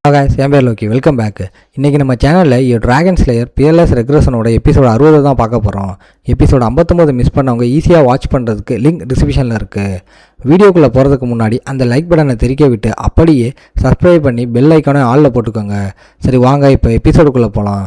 guys, என் பேர் Loki. Welcome back. இன்றைக்கி நம்ம சேனலில் ட்ராகன் ஸ்லேயர் பியர்லெஸ் ரெக்ரெஷனோட எபிசோடு 60 தான் பார்க்க போகிறோம். எபிசோடு 59 மிஸ் பண்ணவங்க ஈஸியாக வாட்ச் பண்ணுறதுக்கு லிங்க் டிஸ்கிரிப்ஷனில் இருக்குது. வீடியோக்குள்ளே போகிறதுக்கு முன்னாடி அந்த லைக் பட்டனை தெரிக்க விட்டு அப்படியே சப்ஸ்கிரைப் பண்ணி பெல் ஐக்கானே ஆளில் போட்டுக்கோங்க. சரி வாங்க இப்போ எபிசோடுக்குள்ளே போகலாம்.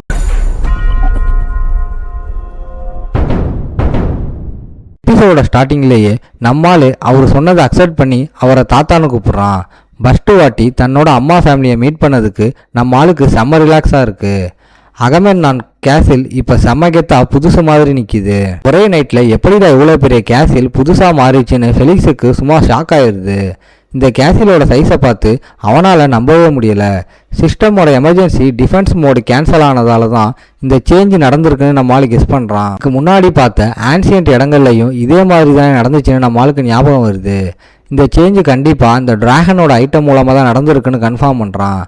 எபிசோட ஸ்டார்டிங்லேயே நம்மால் அவர் சொன்னதை அக்செப்ட் பண்ணி அவரை தாத்தான்னு கூப்பிட்றான். ஃபஸ்ட்டு வாட்டி தன்னோட அம்மா ஃபேமிலியை மீட் பண்ணதுக்கு நம்ம ஆளுக்கு செம்ம ரிலாக்ஸாக இருக்குது. அகமெம்னான் கேசில் இப்போ செம்ம கெத்தா புதுசு மாதிரி நிற்கிது. ஒரே நைட்டில் எப்படிடா இவ்வளோ பெரிய கேசில் புதுசாக மாறிடுச்சுன்னு ஃபெலிக்ஸுக்கு சும்மா ஷாக் ஆயிடுது. இந்த கேசிலோட சைஸை பார்த்து அவனால் நம்பவே முடியலை. சிஸ்டமோட எமர்ஜென்சி டிஃபென்ஸ் மோடு கேன்சல் ஆனதால தான் இந்த சேஞ்ச் நடந்திருக்குன்னு நம்ம ஆளுக்கு கெஸ் பண்ணுறான். இதுக்கு முன்னாடி பார்த்த ஆன்சியன்ட் இடங்கள்லையும் இதே மாதிரி தான் நடந்துச்சுன்னு நம்ம ஆளுக்கு ஞாபகம் வருது. இந்த சேஞ்சு கண்டிப்பாக இந்த டிராகனோட ஐட்டம் மூலமாக தான் நடந்திருக்குன்னு கன்ஃபார்ம் பண்ணுறான்.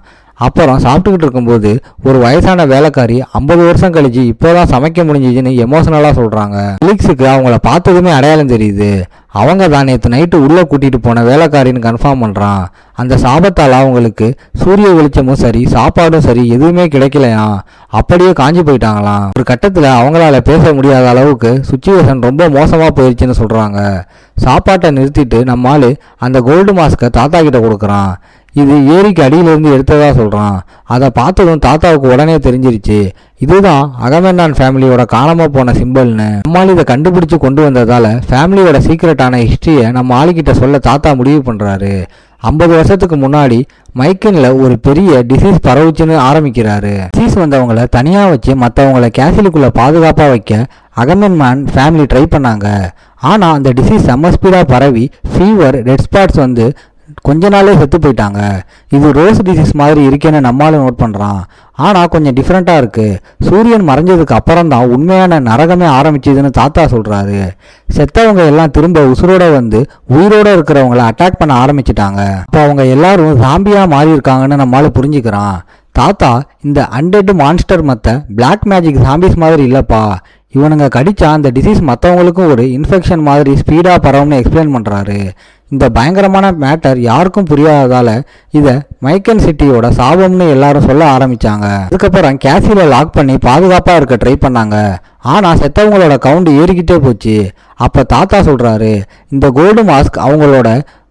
அப்புறம் சாப்பிட்டுக்கிட்டு இருக்கும்போது ஒரு வயசான வேலைக்காரி 50 வருஷம் கழிச்சு இப்போதான் சமைக்க முடிஞ்சிச்சுன்னு எமோஷனலாக சொல்கிறாங்க. ஃபெலிக்ஸுக்கு அவங்கள பார்த்ததுமே அடையாளம் தெரியுது. அவங்க தான் நேற்று நைட்டு உள்ளே கூட்டிகிட்டு போன வேலைக்காரின்னு கன்ஃபார்ம் பண்ணுறான். அந்த சாபத்தால் அவங்களுக்கு சூரிய வெளிச்சமும் சரி சாப்பாடும் சரி எதுவுமே கிடைக்கலையாம். அப்படியே காஞ்சி போயிட்டாங்களாம். ஒரு கட்டத்தில் அவங்களால பேச முடியாத அளவுக்கு சுச்சுவேஷன் ரொம்ப மோசமாக போயிடுச்சுன்னு சொல்கிறாங்க. சாப்பாட்டை நிறுத்திட்டு நம்மால் அந்த கோல்டு மாஸ்கை தாத்தா கிட்ட கொடுக்குறான். இது ஏரிக்கு அடியிலிருந்து எடுத்ததாக சொல்கிறான். அதை பார்த்ததும் தாத்தாவுக்கு உடனே தெரிஞ்சிருச்சு இதுதான் அகமெம்னான் ஃபேமிலியோட காணாமல் போன சிம்பிள்னு. நம்மால் இதை கண்டுபிடிச்சு கொண்டு வந்ததால் ஃபேமிலியோட சீக்ரெட்டான ஹிஸ்ட்ரியை நம்ம ஆளுக்கிட்ட சொல்ல தாத்தா முடிவு பண்ணுறாரு. 50 வருஷத்துக்கு முன்னாடி மைக்கனில் ஒரு பெரிய டிசீஸ் பரவுச்சுன்னு ஆரம்பிக்கிறாரு. டிசீஸ் வந்தவங்களை தனியாக வச்சு மற்றவங்களை கேசிலுக்குள்ளே பாதுகாப்பாக வைக்க அகமெம்னான் ஃபேமிலி ட்ரை பண்ணாங்க. ஆனால் அந்த டிசீஸ் செம்ம ஸ்பீடாக பரவி ஃபீவர் டெட் ஸ்பாட்ஸ் வந்து கொஞ்ச நாளே செத்து போயிட்டாங்க. இது ரோஸ் டிசீஸ் மாதிரி இருக்கேன்னு நம்மளால நோட் பண்ணுறான். ஆனால் கொஞ்சம் டிஃப்ரெண்ட்டாக இருக்குது. சூரியன் மறைஞ்சதுக்கு அப்புறம் தான் உண்மையான நரகமே ஆரம்பிச்சதுன்னு தாத்தா சொல்கிறாரு. செத்தவங்க எல்லாம் திரும்ப உசுரோட வந்து உயிரோட இருக்கிறவங்கள அட்டாக் பண்ண ஆரம்பிச்சிட்டாங்க. அப்போ அவங்க எல்லாரும் ஜாம்பியாக மாறி இருக்காங்கன்னு நம்மளால புரிஞ்சுக்கிறான். தாத்தா இந்த அன்டெட் மான்ஸ்டர் மற்ற பிளாக் மேஜிக் ஜாம்பிஸ் மாதிரி இல்லைப்பா, இவனுங்க கடிச்சா அந்த டிசீஸ் மற்றவங்களுக்கும் ஒரு இன்ஃபெக்ஷன் மாதிரி ஸ்பீடாக பரவும்னு எக்ஸ்பிளைன் பண்ணுறாரு. இந்த பயங்கரமான மேட்டர் யாருக்கும் புரியாததால் இதை மைக்கன் சிட்டியோட சாபம்னு எல்லாரும் சொல்ல ஆரம்பித்தாங்க. அதுக்கப்புறம் கேசில லாக் பண்ணி பாதுகாப்பாக இருக்க ட்ரை பண்ணாங்க. ஆனால் செத்தவங்களோட கவுண்ட் ஏறிக்கிட்டே போச்சு. அப்போ தாத்தா சொல்கிறாரு இந்த கோல்டு மாஸ்க் அவங்களோட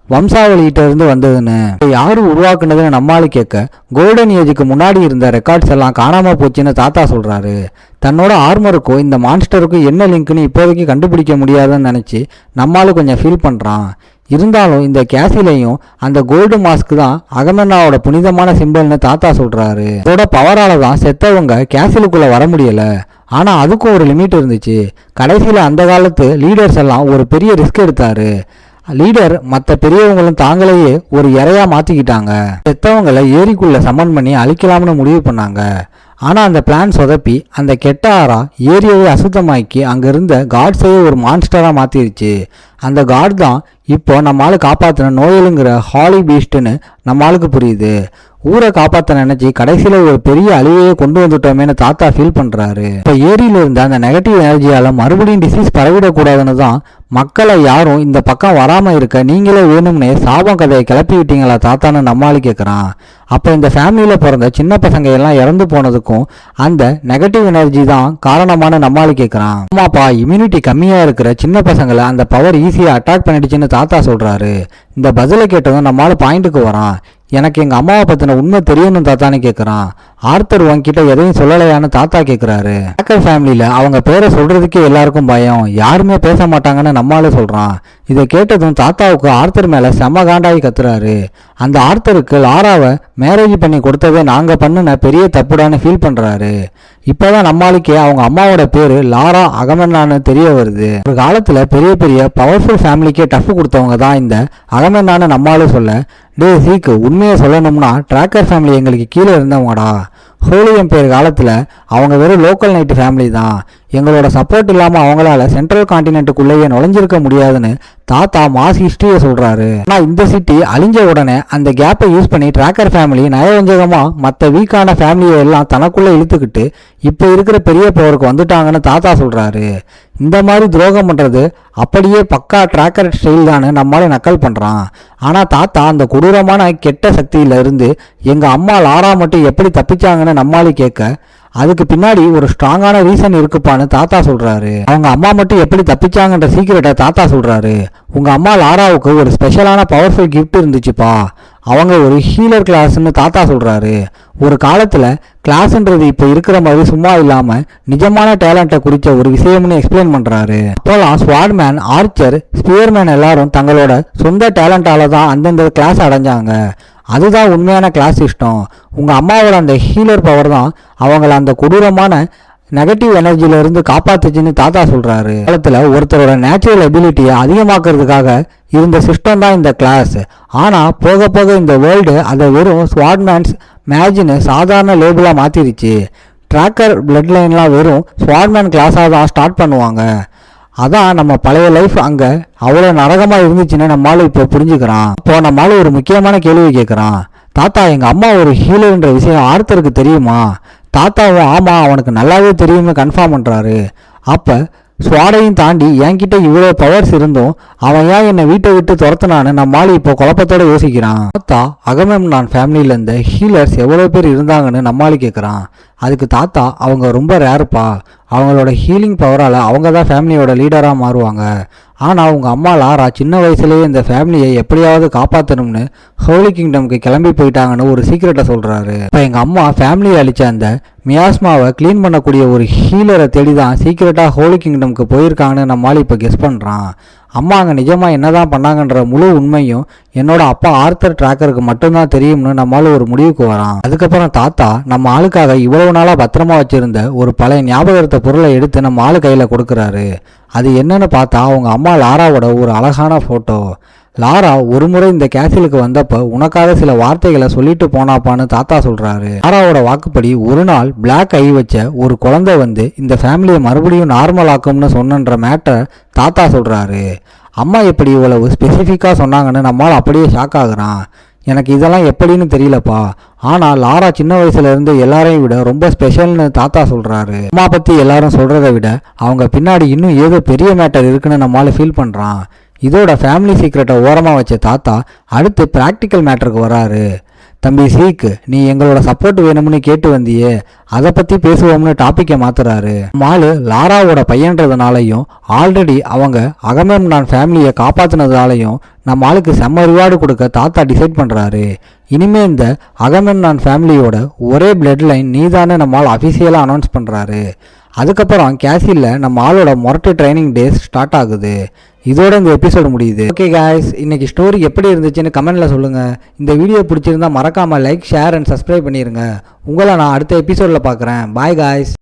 வம்சாவளிகிட்ட இருந்து வந்ததுன்னு. யாரு உருவாக்குனதுன்னு நம்மாலு கேட்க கோல்டன் ஏஜுக்கு முன்னாடி இருந்த ரெக்கார்ட்ஸ் எல்லாம் காணாம போச்சுன்னு தாத்தா சொல்றாரு. தன்னோட ஆர்மருக்கும் இந்த மான்ஸ்டருக்கும் என்ன லிங்க்னு இப்போதைக்கு கண்டுபிடிக்க முடியாதுன்னு நினைச்சு நம்மாலு கொஞ்சம் ஃபீல் பண்றான். இருந்தாலும் இந்த கேசிலையும் அந்த கோல்டு மாஸ்க் தான் அகமெம்னானோட புனிதமான சிம்பிள்னு தாத்தா சொல்றாரு. அதோட பவரால தான் செத்தவங்க கேசிலுக்குள்ள வர முடியல. ஆனா அதுக்கும் ஒரு லிமிட் இருந்துச்சு. கடைசியில அந்த காலத்து லீடர்ஸ் எல்லாம் ஒரு பெரிய ரிஸ்க் எடுத்தாரு. லீடர் மற்ற பெரியவங்களும் தாங்களையே ஒரு இறையா மாற்றிக்கிட்டாங்க. செத்தவங்களை ஏரிக்குள்ளே சமன் பண்ணி அழிக்கலாம்னு முடிவு பண்ணாங்க. ஆனால் அந்த பிளான் சொதப்பி அந்த கெட்ட ஆறா ஏரியாவை அசுத்தமாக்கி அங்கே இருந்த காட்ஸையே ஒரு மான்ஸ்டராக மாற்றிருச்சு. அந்த காட் தான் இப்போ நம்மளால காப்பாற்றின நோயலுங்கிற ஹாலி பீஸ்ட்னு நம்மளுக்கு புரியுது. ஊரை காப்பாற்ற நினைச்சு கடைசியில் ஒரு பெரிய அழிவையே கொண்டு வந்துட்டோமேனு தாத்தா ஃபீல் பண்ணுறாரு. இப்போ ஏரியில் இருந்த அந்த நெகட்டிவ் எனர்ஜியால் மறுபடியும் டிசீஸ் பரவிடக்கூடாதுன்னு தான் மக்களை யாரும் இந்த பக்கம் வராமல் இருக்க நீங்களே வேணும்னே சாபம் கதையை கிளப்பி விட்டீங்களா தாத்தான்னு நம்மளால கேட்குறான். அப்போ இந்த ஃபேமிலியில் பிறந்த சின்ன பசங்க எல்லாம் இறந்து போனதுக்கும் அந்த நெகட்டிவ் எனர்ஜி தான் காரணமான நம்மளால கேட்குறான். ஆமாப்பா, இம்யூனிட்டி கம்மியாக இருக்கிற சின்ன பசங்களை அந்த பவர் ஈஸியாக அட்டாக் பண்ணிடுச்சுன்னு தாத்தா சொல்கிறாரு. இந்த பதிலை கேட்டதும் நம்மளால பாயிண்ட்டுக்கு வரான். எனக்கு எங்கள் அம்மாவை பற்றின உண்மை தெரியணும் தாத்தான்னு கேட்குறான். ஆர்த்தர் உன்கிட்ட எதையும் சொல்லலையான்னு தாத்தா கேட்குறாரு. ஹேக்கர் ஃபேமிலியில் அவங்க பேரை சொல்கிறதுக்கே எல்லாருக்கும் பயம், யாருமே பேச மாட்டாங்கன்னு நம்மளால சொல்கிறான். இதை கேட்டதும் தாத்தாவுக்கு ஆர்த்தர் மேலே செம்ம காண்டாகி கத்துறாரு. அந்த ஆர்த்தருக்கு லாராவை மேரேஜ் பண்ணி கொடுத்ததே நாங்கள் பண்ணின பெரிய தப்புடான்னு ஃபீல் பண்ணுறாரு. இப்போதான் நம்மளுக்கே அவங்க அம்மாவோட பேர் லாரா அகமெம்னான்னு தெரிய வருது. ஒரு காலத்தில் பெரிய பெரிய பவர்ஃபுல் ஃபேமிலிக்கே டஃப் கொடுத்தவங்க தான் இந்த அகமெம்னான்னு நம்மளால சொல்ல, டே சீக்கு உண்மையை சொல்லணும்னா ட்ராக்கர் ஃபேமிலி எங்களுக்கு கீழே இருந்தவங்கடா. ஹோலி எம்பையர் காலத்தில் அவங்க வெறும் லோக்கல் நைட்டு ஃபேமிலி தான். எங்களோட சப்போர்ட் இல்லாமல் அவங்களால சென்ட்ரல் கான்டினென்ட்டுக்குள்ளேயே நுழைஞ்சிருக்க முடியாதுன்னு தாத்தா மாஸ் ஹிஸ்டரியை சொல்றாரு. ஆனா இந்த சிட்டி அழிஞ்ச உடனே அந்த கேப்பை யூஸ் பண்ணி டிராக்கர் ஃபேமிலி நயவஞ்சகமா மற்ற வீக்கான ஃபேமிலியை எல்லாம் தனக்குள்ள இழுத்துக்கிட்டு இப்ப இருக்கிற பெரிய பவருக்கு வந்துட்டாங்கன்னு தாத்தா சொல்றாரு. இந்த மாதிரி துரோகம் பண்றது அப்படியே பக்கா டிராக்கர் ஸ்டைல் தானே நம்மளால நக்கல் பண்றான். ஆனா தாத்தா அந்த கொடூரமான கெட்ட சக்தியில இருந்து எங்க அம்மா லாரா மட்டும் எப்படி தப்பிச்சாங்கன்னு நம்மளால கேட்க அதுக்கு பின்னாடி ஒரு ஸ்ட்ராங்கான ரீசன் இருக்குப்பான்னு தாத்தா சொல்றாரு. அவங்க அம்மா மட்டும் எப்படி தப்பிச்சாங்கன்ற சீக்கிரட்டை தாத்தா சொல்றாரு. உங்க அம்மா லாராவுக்கு ஒரு ஸ்பெஷலான பவர்ஃபுல் கிஃப்ட் இருந்துச்சுப்பா. அவங்க ஒரு ஹீலர் கிளாஸ்ன்னு தாத்தா சொல்றாரு. ஒரு காலத்துல கிளாஸ்ன்றது இப்ப இருக்கிற மாதிரி சும்மா இல்லாம நிஜமான டேலண்ட்டை குறித்த ஒரு விஷயம்னு எக்ஸ்பிளைன் பண்றாரு. அப்போலாம் ஸ்வாட்மேன், ஆர்ச்சர், ஸ்பியர்மேன் எல்லாரும் தங்களோட சொந்த டேலண்டால தான் அந்தந்த கிளாஸ் அடைஞ்சாங்க. அதுதான் உண்மையான கிளாஸ் சிஸ்டம். உங்க அம்மாவோட அந்த ஹீலர் பவர் தான் அவங்கள அந்த கொடூரமான நெகட்டிவ் எனர்ஜில இருந்து காப்பாத்துச்சுன்னு தாத்தா சொல்றாரு. காலத்துல ஒருத்தரோட நேச்சுரல் எபிலிட்டியை அதிகமாக்குறதுக்காக இருந்த சிஸ்டம் தான் இந்த கிளாஸ். ஆனா போக போக இந்த வேர்ல்டு அதை வெறும் ஸ்வாட்மேன்ஸ் மேஜின்னு சாதாரண லேபிளா மாத்திருச்சு. டிராக்கர் பிளட் லைன்லாம் வெறும் ஸ்வாட்மேன் கிளாஸாக தான் ஸ்டார்ட் பண்ணுவாங்க. அதான் நம்ம பழைய லைஃப் அங்கே அவ்வளோ நரகமாக இருந்துச்சுன்னு நம்மளால இப்போ புரிஞ்சுக்கிறான். இப்போ நம்மளால ஒரு முக்கியமான கேள்வி கேட்குறான். தாத்தா, எங்கள் அம்மா ஒரு ஹீலர்ன்ற விஷயம் ஆர்த்தருக்கு தெரியுமா? தாத்தாவும் ஆமாம் அவனுக்கு நல்லாவே தெரியும்னு கன்ஃபார்ம் பண்ணுறாரு. அப்போ ஸ்வாடையும் தாண்டி என்கிட்ட இவ்வளோ பவர்ஸ் இருந்தும் அவன் ஏன் என்னை வீட்டை விட்டு துரத்துனான்னு நம்மளால இப்போ குழப்பத்தோட யோசிக்கிறான். தாத்தா அகமெம்னான் ஃபேமிலியில் இருந்த ஹீலர்ஸ் எவ்வளோ பேர் இருந்தாங்கன்னு நம்மளால கேட்குறான். அதுக்கு தாத்தா அவங்க ரொம்ப ரேருப்பா. அவங்களோட ஹீலிங் பவரால் அவங்க தான் ஃபேமிலியோட லீடராக மாறுவாங்க. ஆனால் அவங்க அம்மா லாரா சின்ன வயசுலேயே இந்த ஃபேமிலியை எப்படியாவது காப்பாற்றணும்னு ஹோலி கிங்டம்க்கு கிளம்பி போயிட்டாங்கன்னு ஒரு சீக்கிரட்டை சொல்கிறாரு. இப்போ எங்கள் அம்மா ஃபேமிலியை அழிச்ச அந்த மியாஸ்மாவை க்ளீன் பண்ணக்கூடிய ஒரு ஹீலரை தேடி தான் சீக்கிரட்டாக ஹோலி கிங்டம்க்கு போயிருக்காங்கன்னு நம்மளால இப்போ கெஸ் பண்ணுறான். அம்மா அங்கே நிஜமாக என்னதான் பண்ணாங்கன்ற முழு உண்மையும் என்னோட அப்பா ஆர்த்தர் டிராக்கருக்கு மட்டும்தான் தெரியும்னு நம்மளால ஒரு முடிவுக்கு வரான். அதுக்கப்புறம் தாத்தா நம்ம ஆளுக்காக இவ்வளவு நாளாக பத்திரமா வச்சிருந்த ஒரு பழைய ஞாபகத்தை பொருளை எடுத்து நம்ம ஆளு கையில் கொடுக்குறாரு. அது என்னன்னு பார்த்தா அவங்க அம்மா லாராவோட ஒரு அழகான ஃபோட்டோ. லாரா ஒரு முறை இந்த கேசிலுக்கு வந்தப்ப உனக்காக சில வார்த்தைகளை சொல்லிட்டு போனாப்பான்னு தாத்தா சொல்றாரு. லாராவோட வாக்குப்படி ஒரு நாள் பிளாக் ஐ வச்ச ஒரு குழந்தை வந்து இந்த ஃபேமிலியை மறுபடியும் நார்மல் ஆக்கும்னு சொன்னன்ற மேட்டர் தாத்தா சொல்றாரு. அம்மா எப்படி இவ்வளவு ஸ்பெசிஃபிக்காக சொன்னாங்கன்னு நம்மளால் அப்படியே ஷாக் ஆகுறான். எனக்கு இதெல்லாம் எப்படின்னு தெரியலப்பா. ஆனால் லாரா சின்ன வயசுல இருந்து எல்லாரையும் விட ரொம்ப ஸ்பெஷல்னு தாத்தா சொல்றாரு. அம்மா பத்தி எல்லாரும் சொல்றதை விட அவங்க பின்னாடி இன்னும் ஏதோ பெரிய மேட்டர் இருக்குன்னு நம்மளால ஃபீல் பண்றான். இதோட ஃபேமிலி சீக்ரெட்டை ஓரமாக வச்ச தாத்தா அடுத்து ப்ராக்டிக்கல் மேட்டருக்கு வராரு. தம்பி சீக், நீ எங்களோட சப்போர்ட் வேணும்னு கேட்டு வந்தியே, அதை பற்றி பேசுவோம்னு டாப்பிக்கை மாத்துறாரு. மாலு லாராவோட பையன்றதுனாலையும் ஆல்ரெடி அவங்க அகமெம்னான் ஃபேமிலியை காப்பாற்றினதுனாலையும் நம்ம ஆளுக்கு செம்ம ரிவார்டு கொடுக்க தாத்தா டிசைட் பண்ணுறாரு. இனிமே இந்த அகமெம்னான் ஃபேமிலியோட ஒரே பிளட் லைன் நீதானே நம்மளால் அஃபிஷியலாக அனௌன்ஸ் பண்ணுறாரு. அதுக்கப்புறம் கேசிலில் நம்ம ஆளோட மொரட்டு ட்ரைனிங் டேஸ் ஸ்டார்ட் ஆகுது. இதோட இந்த எபிசோடு முடியுது. ஓகே காய்ஸ், இன்னைக்கு ஸ்டோரி எப்படி இருந்துச்சுன்னு கமெண்ட்ல சொல்லுங்க. இந்த வீடியோ பிடிச்சிருந்தா மறக்காம லைக், ஷேர் அண்ட் சப்ஸ்கிரைப் பண்ணிருங்க. உங்களை நான் அடுத்த எபிசோட்ல பார்க்குறேன். Bye guys.